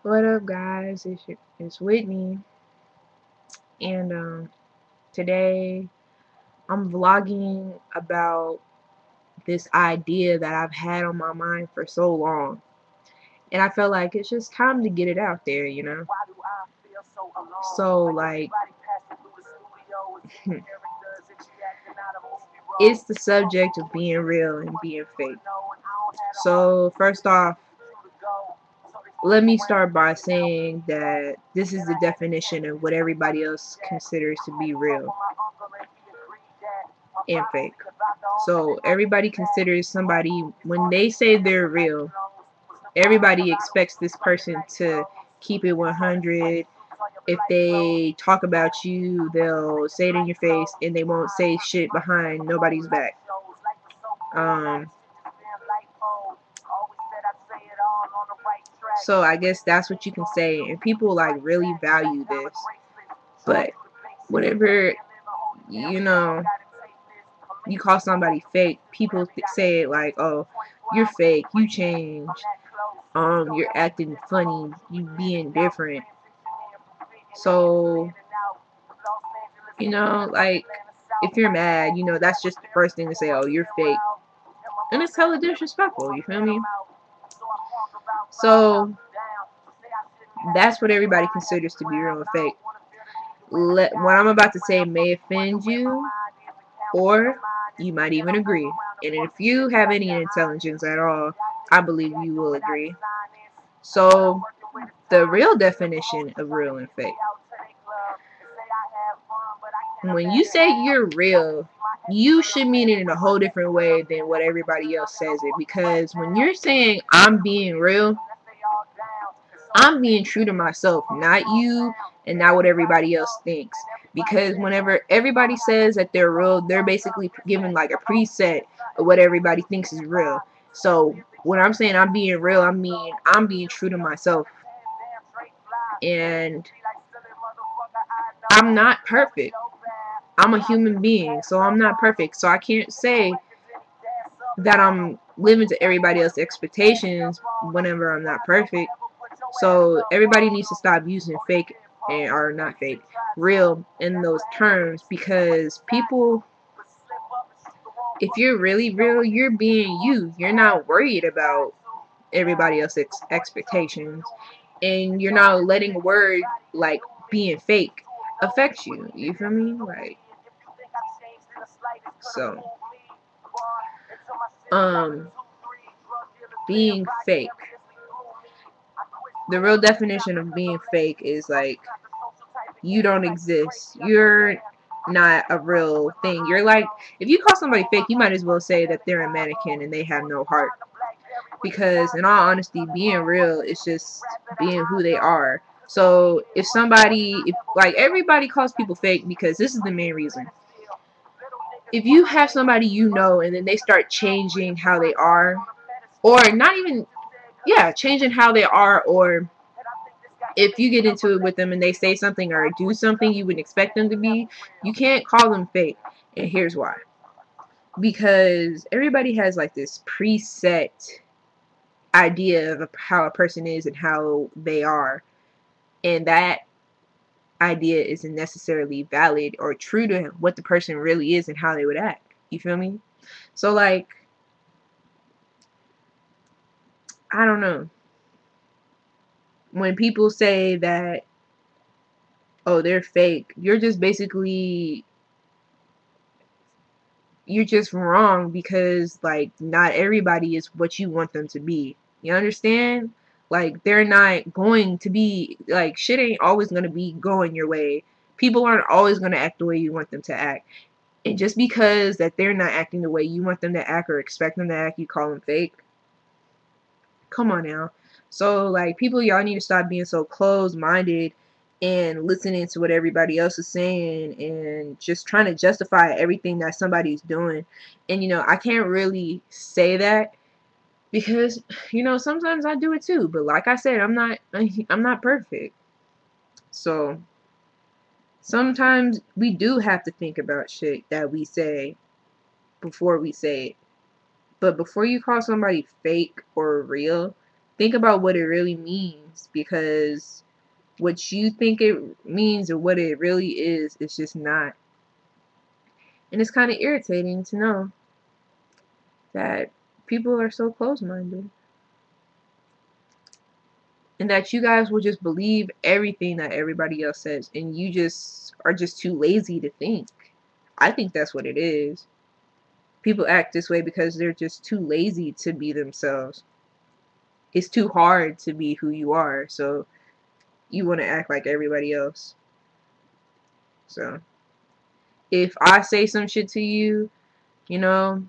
What up, guys? It's Whitney, and today I'm vlogging about this idea that I've had on my mind for so long, and I felt like it's just time to get it out there, you know. So like, it's the subject of being real and being fake. So first off, let me start by saying that this is the definition of what everybody else considers to be real and fake. So everybody considers somebody, when they say they're real, everybody expects this person to keep it 100. If they talk about you, they'll say it in your face and they won't say shit behind nobody's back. Um, so I guess that's what you can say, and people like really value this. But whenever you know you call somebody fake, people say it like, "Oh, you're fake. You changed. You're acting funny. You being different." So like if you're mad, that's just the first thing to say. Oh, you're fake, and it's hella disrespectful. You feel me? So that's what everybody considers to be real and fake. What I'm about to say may offend you, or you might even agree. And if you have any intelligence at all, I believe you will agree. So, the real definition of real and fake. When you say you're real, you should mean it in a whole different way than what everybody else says it. Because when you're saying I'm being real, I'm being true to myself, not you and not what everybody else thinks. Because whenever everybody says that they're real, they're basically given like a preset of what everybody thinks is real. So when I'm saying I'm being real, I mean I'm being true to myself. And I'm not perfect. I'm a human being, so I'm not perfect. So I can't say that I'm living to everybody else's expectations whenever I'm not perfect. So everybody needs to stop using fake or not fake, real in those terms, because people, if you're really real, you're being you. You're not worried about everybody else's expectations, and you're not letting a word like being fake affect you. You feel me? Like, so um being fake, the real definition of being fake is like you don't exist. You're not a real thing. You're like, if you call somebody fake, you might as well say that they're a mannequin and they have no heart. Because in all honesty, being real is just being who they are. So if like, everybody calls people fake because this is the main reason. If you have somebody and then they start changing how they are, or not even, yeah, changing how they are, or if you get into it with them and they say something or do something you wouldn't expect them to be, you can't call them fake. And here's why. Because everybody has like this preset idea of how a person is and how they are. And that idea isn't necessarily valid or true to what the person really is and how they would act. You feel me? So like, I don't know. When people say that, oh, they're fake, you're just wrong, because like not everybody is what you want them to be. You understand? Like, they're not going to be like, shit ain't always going to be going your way. People aren't always going to act the way you want them to act. And just because that they're not acting the way you want them to act or expect them to act, you call them fake? Come on now. So like, people, y'all need to stop being so closed-minded and listening to what everybody else is saying and just trying to justify everything that somebody's doing. And I can't really say that because sometimes I do it too, but like I said, I'm not perfect. So sometimes we do have to think about shit that we say before we say it. But before you call somebody fake or real, think about what it really means, because what you think it means or what it really is, it's just not. And it's kind of irritating to know that people are so close-minded, and that you guys will just believe everything that everybody else says, and you just are just too lazy to think. I think that's what it is. People act this way because they're just too lazy to be themselves. It's too hard to be who you are, so you want to act like everybody else. So if I say some shit to you, you know,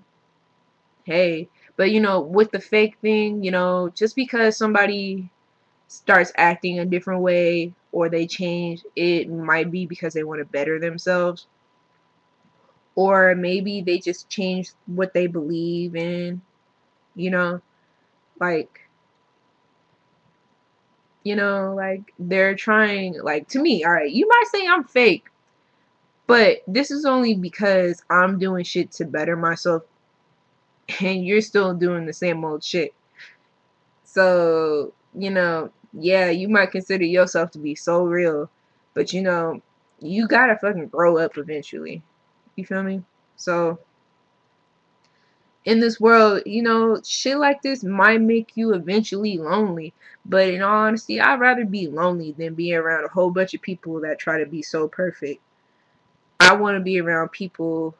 hey, but you know, with the fake thing, you know, just because somebody starts acting a different way or they change, it might be because they want to better themselves, or maybe they just change what they believe in, you know, like, like they're trying, like, to me, all right, you might say I'm fake, but this is only because I'm doing shit to better myself, and you're still doing the same old shit. So, yeah, you might consider yourself to be so real, but you gotta fucking grow up eventually. You feel me? So, in this world, shit like this might make you eventually lonely. But in all honesty, I'd rather be lonely than be around a whole bunch of people that try to be so perfect. I want to be around people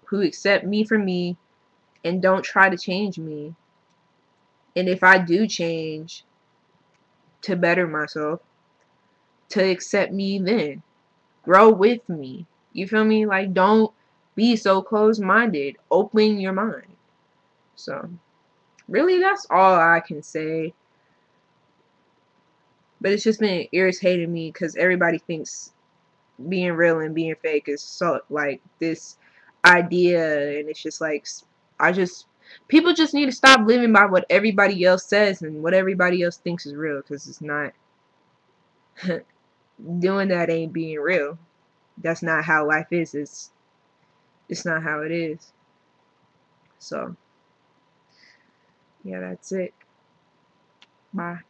who accept me for me and don't try to change me. And if I do change, to better myself, to accept me then. Grow with me. You feel me? Like, don't be so closed-minded. Open your mind. So, really, that's all I can say. But it's just been irritating me because everybody thinks being real and being fake is so, like, this idea. And it's just like, people just need to stop living by what everybody else says and what everybody else thinks is real, because it's not. Doing that ain't being real. That's not how life is. It's not how it is. So, yeah, that's it. Bye.